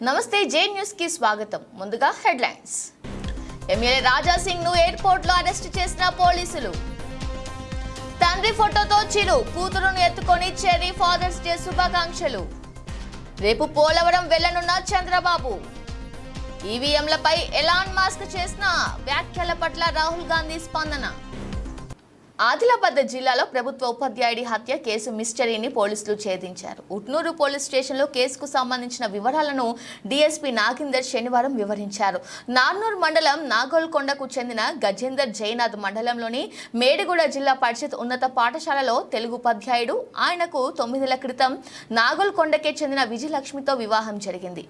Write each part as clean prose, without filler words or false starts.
నమస్తే జే న్యూస్ కి స్వాగతం. ముందుగా హెడ్లైన్స్. ఎమ్మెల్యే రాజా సింగ్ ను ఎయిర్పోర్ట్ లో అరెస్ట్ చేసిన పోలీసులు. తండ్రి ఫోటోతో చిరు, కూతురును ఎత్తుకొని చెర్రీ ఫాదర్స్ డే శుభాకాంక్షలు. రేపు పోలవరం వెళ్లనున్న చంద్రబాబు. ఈవీఎంలపై ఎలాన్ మాస్క్ చేసిన వ్యాఖ్యల పట్ల రాహుల్ గాంధీ స్పందన. ఆదిలాబాద్ జిల్లాలో ప్రభుత్వ ఉపాధ్యాయుడి హత్య కేసు మిస్టరీని పోలీసులు ఛేదించారు. ఉట్నూరు పోలీస్ స్టేషన్లో కేసుకు సంబంధించిన వివరాలను డీఎస్పీ నాగేందర్ శనివారం వివరించారు. నార్నూర్ మండలం నాగోల్కొండకు చెందిన గజేందర్ జైనాథ్ మండలంలోని మేడిగూడ జిల్లా పరిషత్ ఉన్నత పాఠశాలలో తెలుగు ఉపాధ్యాయుడు. ఆయనకు 9 నెలల క్రితం నాగోల్కొండకే చెందిన విజయలక్ష్మితో వివాహం జరిగింది.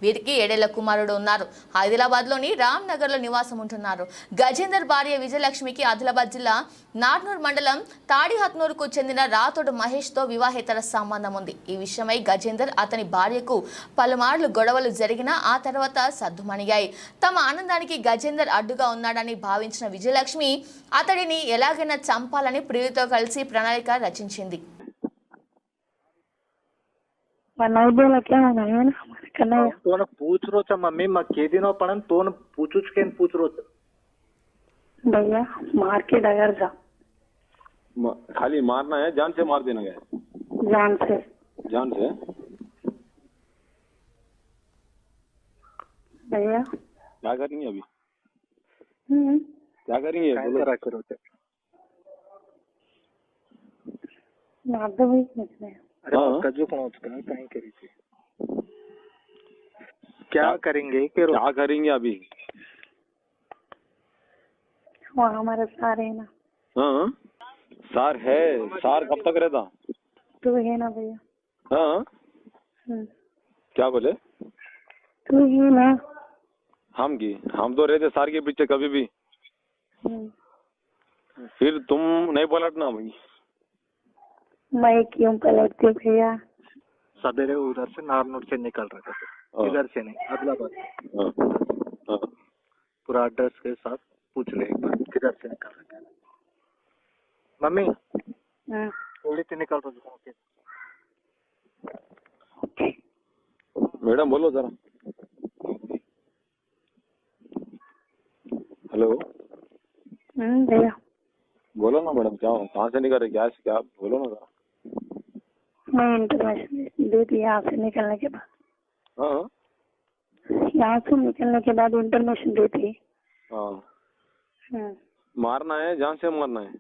వీరికి 7 ఏళ్ల కుమారుడు ఉన్నారు. ఆదిలాబాద్లోని రామ్ నగర్లో నివాసం ఉంటున్నారు. గజేందర్ భార్య విజయలక్ష్మికి ఆదిలాబాద్ జిల్లా నార్నూర్ మండలం తాడిహత్నూరుకు చెందిన రాతోడు మహేష్తో వివాహేతర సంబంధం ఉంది. ఈ విషయమై గజేందర్ అతని భార్యకు పలుమార్లు గొడవలు జరిగినా ఆ తర్వాత సద్దుమణిగాయి. తమ ఆనందానికి గజేందర్ అడ్డుగా ఉన్నాడని భావించిన విజయలక్ష్మి అతడిని ఎలాగైనా చంపాలని ప్రియుడితో కలిసి ప్రణాళిక రచించింది. तो पूछ रो छ मम्मी मैं के दिनों पड़न तो पूछूच के पूछ रो भैया मार के डगर जा। खाली मारना है, जान से मार देना है? जान से। जान से भैया क्या करेंगे अभी? क्या करेंगे? करो मार दो भाई। अरे कजू कौन कहीं करी थी क्या करेंगे क्या करेंगे अभी? वहाँ हमारा सार है ना। हाँ सार है, सार कब तक रहता? तू है ना भैया। हाँ क्या बोले? तू ही ना। हम तो रहते सार के पीछे कभी भी। फिर तुम नहीं पलटना भाई। मैं क्यों पलटती भैया? सवेरे उधर से नारनूर से निकल रहे थे, इधर से नहीं आदिलाबाद। पूरा एड्रेस के साथ पूछ ले एक बार किधर से निकल रहे थे मम्मी। थोड़ी से निकल रहे थे। मैडम बोलो जरा। हेलो भैया बोलो ना मैडम, क्या कहाँ से निकल रहे, क्या बोलो ना जरा। मैं इंटरनेशनल दी थी यहाँ से निकलने के बाद। हाँ यहाँ से निकलने के बाद इंटरनेशनल दी थी। हाँ मारना है, जान से मारना है?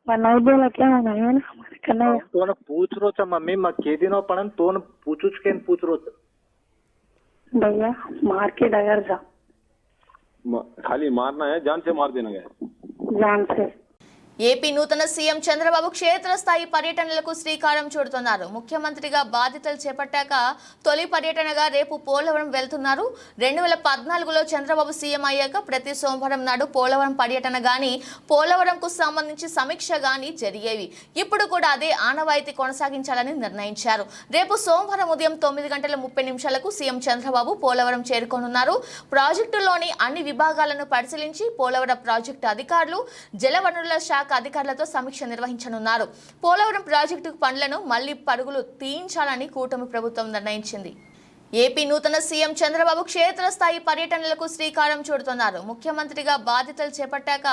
नहीं बोला क्या होना है ना हमारे करना है। तो पूछ रो छ मम्मी मैं के दिनों पड़न तो पूछूच के पूछ रो भैया मार के डगर जा। खाली मारना है, जान से मार देना है? जान से। ఏపీ నూతన సీఎం చంద్రబాబు క్షేత్రస్థాయి పర్యటనలకు శ్రీకారం చుడుతున్నారు. ముఖ్యమంత్రిగా బాధ్యతలు చేపట్టాక తొలి పర్యటనగా రేపు పోలవరం వెళ్తున్నారు. 2014లో చంద్రబాబు సీఎం అయ్యాక ప్రతి సోమవారం నాడు పోలవరం పర్యటన గాని పోలవరంకు సంబంధించి సమీక్ష గాని జరిగేవి. ఇప్పుడు కూడా అదే ఆనవాయితీ కొనసాగించాలని నిర్ణయించారు. రేపు సోమవారం ఉదయం 9:30 సీఎం చంద్రబాబు పోలవరం చేరుకోనున్నారు. ప్రాజెక్టులోని అన్ని విభాగాలను పరిశీలించి పోలవరం ప్రాజెక్టు అధికారులు, జలవనరుల శాఖ అధికారులతో సమీక్ష నిర్వహించనున్నారు. పోలవరం ప్రాజెక్టు పనులను మళ్లీ పరుగులు తీయించాలని కూటమి ప్రభుత్వం నిర్ణయించింది. ఏపీ నూతన సీఎం చంద్రబాబు క్షేత్రస్థాయి పర్యటనలకు శ్రీకారం చుడుతున్నారు. ముఖ్యమంత్రిగా బాధ్యతలు చేపట్టాక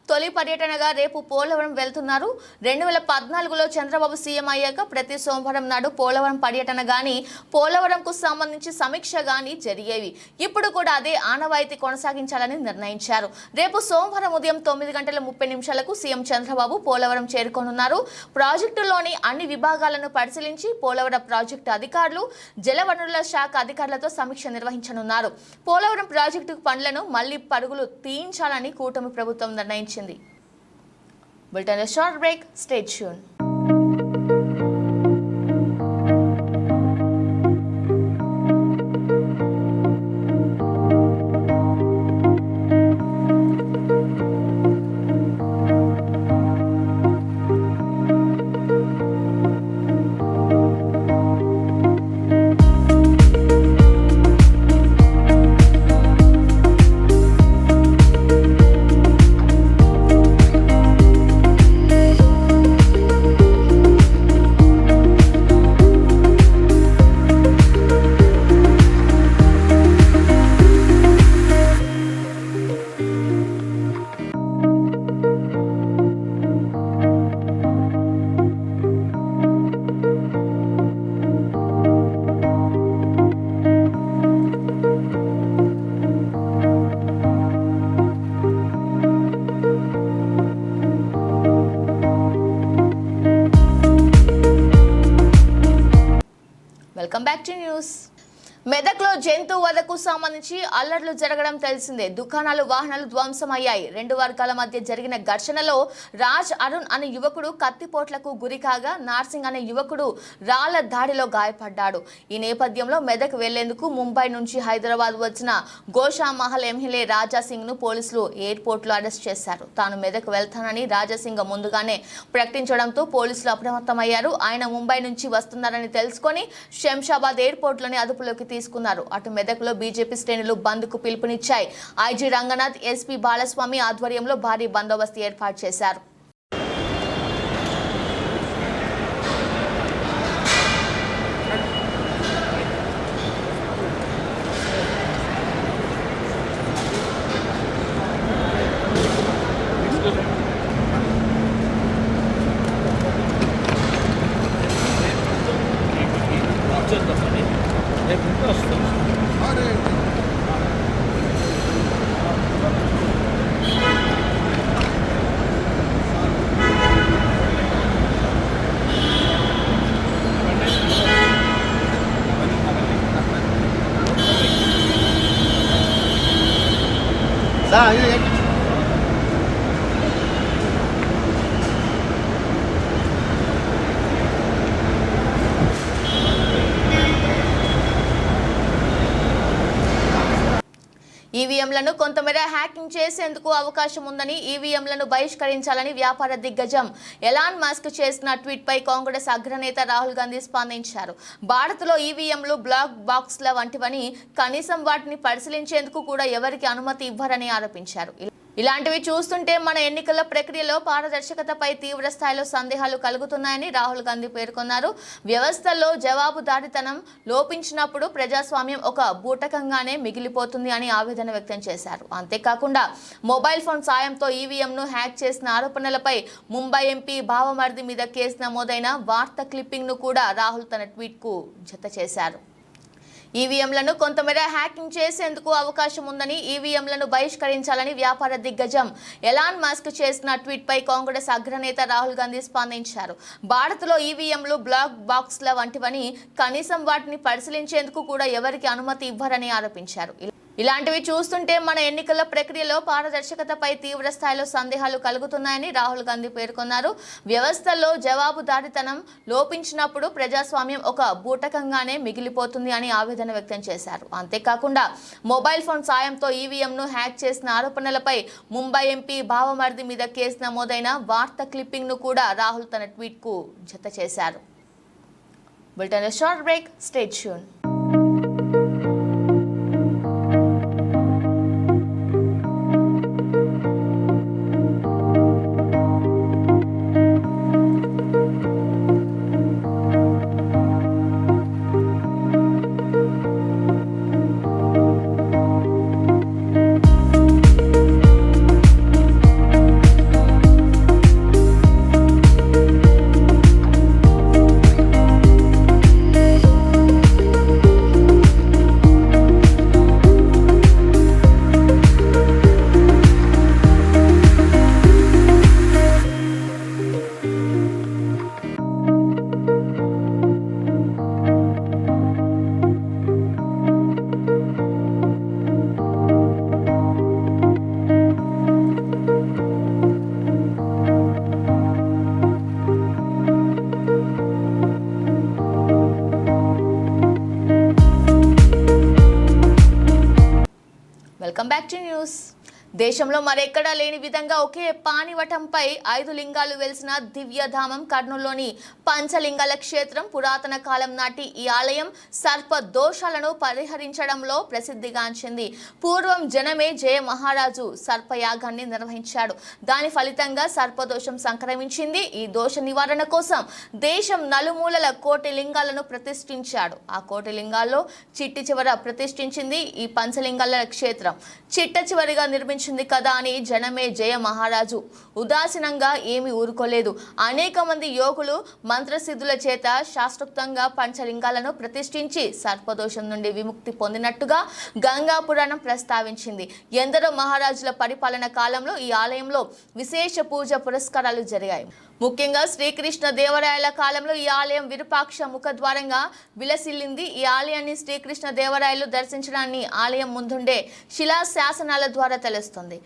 తొలి పర్యటనగా రేపు పోలవరం వెళ్తున్నారు. 2014లో చంద్రబాబు సీఎం అయ్యాక ప్రతి సోమవారం నాడు పోలవరం పర్యటన గాని పోలవరంకు సంబంధించి సమీక్ష గాని జరిగేవి. ఇప్పుడు కూడా అదే ఆనవాయితీ కొనసాగించాలని నిర్ణయించారు. రేపు సోమవారం ఉదయం 9:30 సీఎం చంద్రబాబు పోలవరం చేరుకోనున్నారు. ప్రాజెక్టులోని అన్ని విభాగాలను పరిశీలించి పోలవరం ప్రాజెక్టు అధికారులు, జలవనరుల శాఖ అధికారులతో సమీక్ష నిర్వహించనున్నారు. పోలవరం ప్రాజెక్టు పనులను మళ్లీ పరుగులు తీయించాలని కూటమి ప్రభుత్వం నిర్ణయించింది. Bulletin short break, stay tune. Welcome back to news. మెదక్లో జంతు వధకు సంబంధించి అల్లర్లు జరగడం తెలిసిందే. దుకాణాలు, వాహనాలు ధ్వంసమయ్యాయి. రెండు వర్గాల మధ్య జరిగిన ఘర్షణలో రాజ్ అరుణ్ అనే యువకుడు కత్తిపోట్లకు గురి కాగా, నార్సింగ్ అనే యువకుడు రాళ్ల దాడిలో గాయపడ్డాడు. ఈ నేపథ్యంలో మెదక్ వెళ్లేందుకు ముంబై నుంచి హైదరాబాద్ వచ్చిన గోషామహల్ ఎమ్మెల్యే రాజాసింగ్ ను పోలీసులు ఎయిర్పోర్ట్ లో అరెస్ట్ చేశారు. తాను మెదక్ వెళ్తానని రాజాసింగ్ ముందుగానే ప్రకటించడంతో పోలీసులు అప్రమత్తమయ్యారు. ఆయన ముంబై నుంచి వస్తున్నారని తెలుసుకొని శంషాబాద్ ఎయిర్పోర్ట్ లోని అదుపులోకి తీసుకున్నారు. అటు మెదక్లో బీజేపీ శ్రేణులు బంద్ కు పిలుపునిచ్చాయి. ఐజీ రంగనాథ్, ఎస్పీ బాలస్వామి ఆధ్వర్యంలో భారీ బందోబస్తు ఏర్పాటు చేశారు. ఈవీఎంలను కొంతమేర హ్యాకింగ్ చేసేందుకు అవకాశం ఉందని, ఈవీఎంలను బహిష్కరించాలని వ్యాపార దిగ్గజం ఎలాన్ మస్క్ చేసిన ట్వీట్ పై కాంగ్రెస్ అగ్రనేత రాహుల్ గాంధీ స్పందించారు. భారత్లో ఈవీఎంలు బ్లాక్ బాక్స్ల వంటివని, కనీసం వాటిని పరిశీలించేందుకు కూడా ఎవరికి అనుమతి ఇవ్వరని ఆరోపించారు. ఇలాంటివి చూస్తుంటే మన ఎన్నికల ప్రక్రియలో పారదర్శకతపై తీవ్ర స్థాయిలో సందేహాలు కలుగుతున్నాయని రాహుల్ గాంధీ పేర్కొన్నారు. వ్యవస్థల్లో జవాబుదారీతనం లోపించినప్పుడు ప్రజాస్వామ్యం ఒక బూటకంగానే మిగిలిపోతుంది అని ఆవేదన వ్యక్తం చేశారు. అంతేకాకుండా మొబైల్ ఫోన్ సాయంతో ఈవీఎంను హ్యాక్ చేసిన ఆరోపణలపై ముంబై ఎంపీ భావమర్ది మీద కేసు నమోదైన వార్త క్లిప్పింగ్ ను కూడా రాహుల్ తన ట్వీట్ కు జత చేశారు. ఈవీఎంలను కొంతమేర హ్యాకింగ్ చేసేందుకు అవకాశం ఉందని, ఈవీఎంలను బహిష్కరించాలని వ్యాపార దిగ్గజం ఎలాన్ మస్క్ చేసిన ట్వీట్ పై కాంగ్రెస్ అగ్రనేత రాహుల్ గాంధీ స్పందించారు. భారత్లో ఈవీఎంలు బ్లాక్ బాక్స్ల వంటివని, కనీసం వాటిని పరిశీలించేందుకు కూడా ఎవరికి అనుమతి ఇవ్వరని ఆరోపించారు. ఇలాంటివి చూస్తుంటే మన ఎన్నికల ప్రక్రియలో పారదర్శకతపై తీవ్ర స్థాయిలో సందేహాలు కలుగుతున్నాయని రాహుల్ గాంధీ పేర్కొన్నారు. వ్యవస్థల్లో జవాబుదారీతనం లోపించినప్పుడు ప్రజాస్వామ్యం ఒక బూటకంగానే మిగిలిపోతుంది అని ఆవేదన వ్యక్తం చేశారు. అంతేకాకుండా మొబైల్ ఫోన్ సాయంతో ఈవీఎంను హ్యాక్ చేసిన ఆరోపణలపై ముంబై ఎంపీ భావమర్ది మీద కేసు నమోదైన వార్త క్లిప్పింగ్ ను కూడా రాహుల్ తన ట్వీట్ కు జత చేశారు. Bulletin short break, stay tune. Welcome back to news. దేశంలో మరెక్కడా లేని విధంగా ఒకే పానివటంపై 5 లింగాలు వెలిసిన దివ్యధామం కర్నూలులోని పంచలింగాల క్షేత్రం. పురాతన కాలం నాటి ఈ ఆలయం సర్ప దోషాలను పరిహరించడంలో ప్రసిద్ధిగాంచింది. పూర్వం జనమే జయ మహారాజు సర్పయాగాన్ని నిర్వహించాడు. దాని ఫలితంగా సర్పదోషం సంక్రమించింది. ఈ దోష నివారణ కోసం దేశం నలుమూలల కోటి లింగాలను ప్రతిష్ఠించాడు. ఆ కోటి లింగాల్లో చిట్టి చివర ప్రతిష్ఠించింది ఈ పంచలింగాల క్షేత్రం. చిట్ట చివరిగా నిర్మించింది కదా అని జనమే జయ మహారాజు ఉదాసీనంగా ఏమీ ఊరుకోలేదు. అనేక మంది యోగులు మంత్రసిద్ధుల చేత శాస్త్రోక్తంగా పంచలింగాలను ప్రతిష్ఠించి సర్పదోషం నుండి విముక్తి పొందినట్టుగా గంగా పురాణం ప్రస్తావించింది. ఎందరో మహారాజుల పరిపాలన కాలంలో ఈ ఆలయంలో విశేష పూజ పురస్కారాలు జరిగాయి. ముఖ్యంగా శ్రీకృష్ణ దేవరాయల కాలంలో ఈ ఆలయం విరూపాక్ష ముఖద్వారంగా విలసిల్లింది. ఈ ఆలయాన్ని శ్రీకృష్ణ దేవరాయలు దర్శించడాన్ని ఆలయం ముందుండే శిలా శాసనాల ద్వారా తెలుస్తుంది.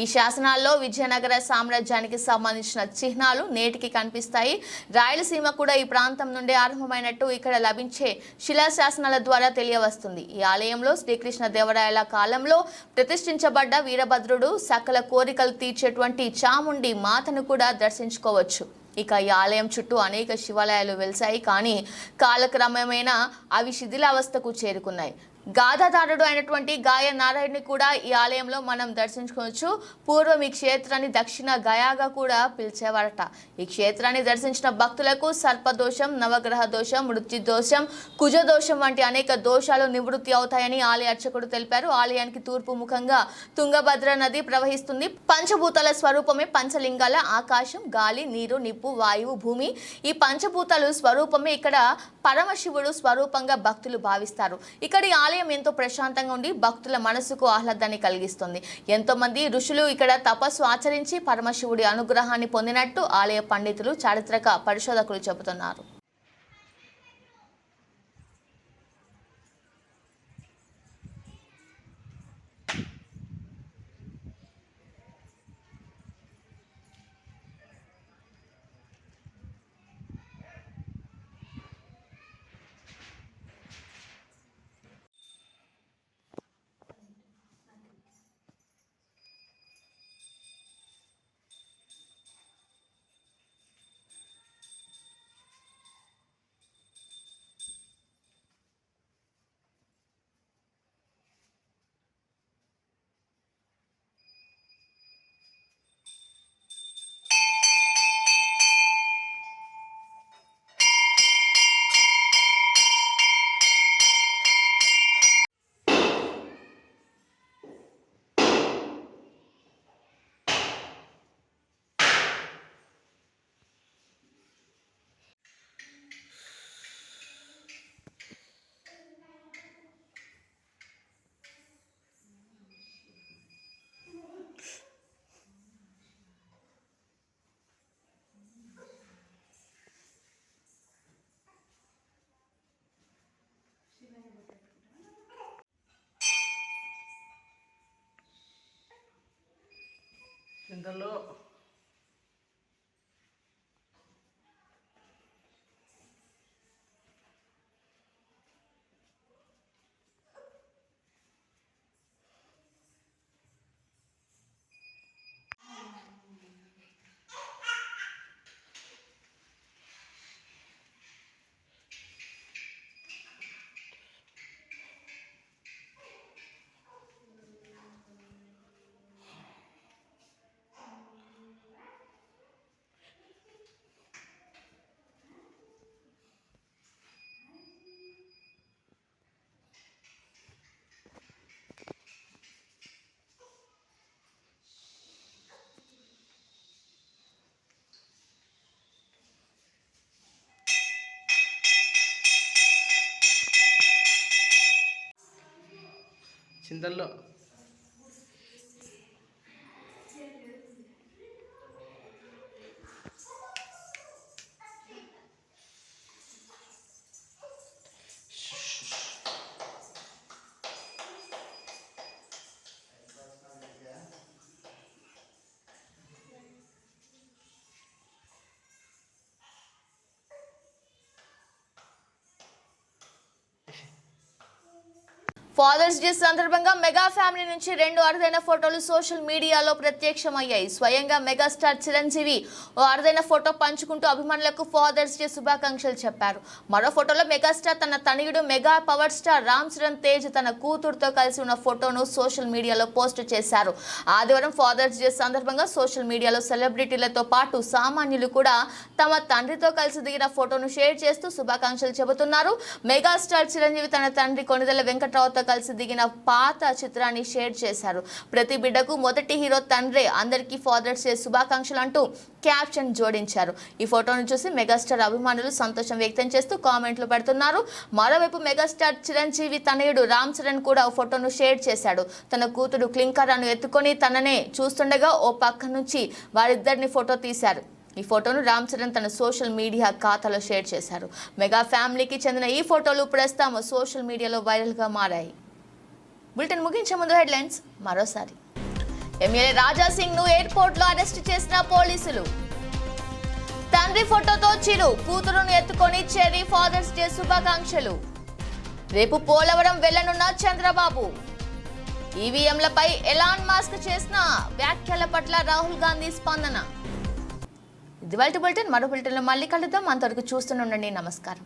ఈ శాసనాల్లో విజయనగర సామ్రాజ్యానికి సంబంధించిన చిహ్నాలు నేటికి కనిపిస్తాయి. రాయలసీమ కూడా ఈ ప్రాంతం నుండి ఆరంభమైనట్టు ఇక్కడ లభించే శిలా శాసనాల ద్వారా తెలియవస్తుంది. ఈ ఆలయంలో శ్రీకృష్ణ దేవరాయల కాలంలో ప్రతిష్ఠించబడ్డ వీరభద్రుడు సకల కోరికలు తీర్చేటువంటి చాముండి మాతను కూడా దర్శించుకోవచ్చు. ఇక ఈ ఆలయం చుట్టూ అనేక శివాలయాలు వెలిశాయి, కానీ కాలక్రమేణా అవి శిథిలావస్థకు చేరుకున్నాయి. గాథాదారుడు అయినటువంటి గాయ నారాయణని కూడా ఈ ఆలయంలో మనం దర్శించుకోవచ్చు. పూర్వం ఈ క్షేత్రాన్ని దక్షిణ గయాగా కూడా పిలిచేవారట. ఈ క్షేత్రాన్ని దర్శించిన భక్తులకు సర్పదోషం, నవగ్రహ దోషం, మృత్యు దోషం, కుజ దోషం వంటి అనేక దోషాలు నివృత్తి అవుతాయని ఆలయ అర్చకుడు తెలిపారు. ఆలయానికి తూర్పు ముఖంగా తుంగభద్ర నది ప్రవహిస్తుంది. పంచభూతాల స్వరూపమే పంచలింగాల ఆకాశం, గాలి, నీరు, నిప్పు, వాయువు, భూమి. ఈ పంచభూతాలు స్వరూపమే ఇక్కడ పరమశివుడు స్వరూపంగా భక్తులు భావిస్తారు. ఇక్కడి ఆలయం ఎంతో ప్రశాంతంగా ఉండి భక్తుల మనసుకు ఆహ్లాదాన్ని కలిగిస్తుంది. ఎంతో మంది ఋషులు ఇక్కడ తపస్సు ఆచరించి పరమశివుడి అనుగ్రహాన్ని పొందినట్టు ఆలయ పండితులు, చారిత్రక పరిశోధకులు చెబుతున్నారు. చింతల్లో చింతల్లో ఫాదర్స్ డే సందర్భంగా మెగా ఫ్యామిలీ నుంచి 2 అరుదైన ఫోటోలు సోషల్ మీడియాలో ప్రత్యక్షమయ్యాయి. స్వయంగా మెగాస్టార్ చిరంజీవి ఓ అరుదైన ఫోటో పంచుకుంటూ అభిమానులకు ఫాదర్స్ డే శుభాకాంక్షలు చెప్పారు. మరో ఫోటోలో మెగాస్టార్ తన తనయుడు mega power star Ram Charan Tej తన కూతురుతో కలిసి ఉన్న ఫోటోను సోషల్ మీడియాలో పోస్ట్ చేశారు. ఆదివారం ఫాదర్స్ డే సందర్భంగా సోషల్ మీడియాలో సెలబ్రిటీలతో పాటు సామాన్యులు కూడా తమ తండ్రితో కలిసి దిగిన ఫోటోను షేర్ చేస్తూ శుభాకాంక్షలు చెబుతున్నారు. మెగాస్టార్ చిరంజీవి తన తండ్రి కొణిదెల వెంకట్రావుతో కలిసి దిగిన పాత చిత్రాన్ని షేర్ చేశారు. ప్రతి బిడ్డకు మొదటి హీరో తండ్రే, అందరికీ ఫాదర్స్ డే శుభాకాంక్షలు అంటూ క్యాప్షన్ జోడించారు. ఈ ఫోటోను చూసి మెగాస్టార్ అభిమానులు సంతోషం వ్యక్తం చేస్తూ కామెంట్లు పెడుతున్నారు. మరోవైపు మెగాస్టార్ చిరంజీవి తనయుడు రామ్ చరణ్ కూడా ఓ ఫోటోను షేర్ చేశాడు. తన కూతురు క్లింకరాను ఎత్తుకొని తననే చూస్తుండగా ఓ పక్క నుంచి వారిద్దరిని ఫోటో తీశారు. ఈ ఫోటోను రామ్ చరణ్ తన సోషల్ మీడియా ఖాతాలో షేర్ చేశారు. మెగా ఫ్యామిలీకి చెందిన ఈ ఫోటోలు ప్రస్తుతం సోషల్ మీడియాలో వైరల్గా మారాయి. బులెటిన్ ముగించే ముందు హెడ్లైన్స్ మరోసారి. ఎమ్మెల్యే రాజా సింగ్ ను ఎయిర్పోర్ట్ లో అరెస్ట్ చేసిన పోలీసులు. తండ్రి ఫోటోతో చిరు, కూతురును ఎత్తుకొని చెర్రీ ఫాదర్స్ డే శుభాకాంక్షలు. రేపు పోలవరం వెళ్లనున్న చంద్రబాబు. ఈవీఎంలపై ఎలాన్ మాస్క్ చేసిన వ్యాఖ్యల పట్ల రాహుల్ గాంధీ స్పందన. ఇది బులెటిన్. మరో బులెటిన్లో మళ్ళీ కలుద్దాం. అంతవరకు చూస్తూనే ఉండండి. నమస్కారం.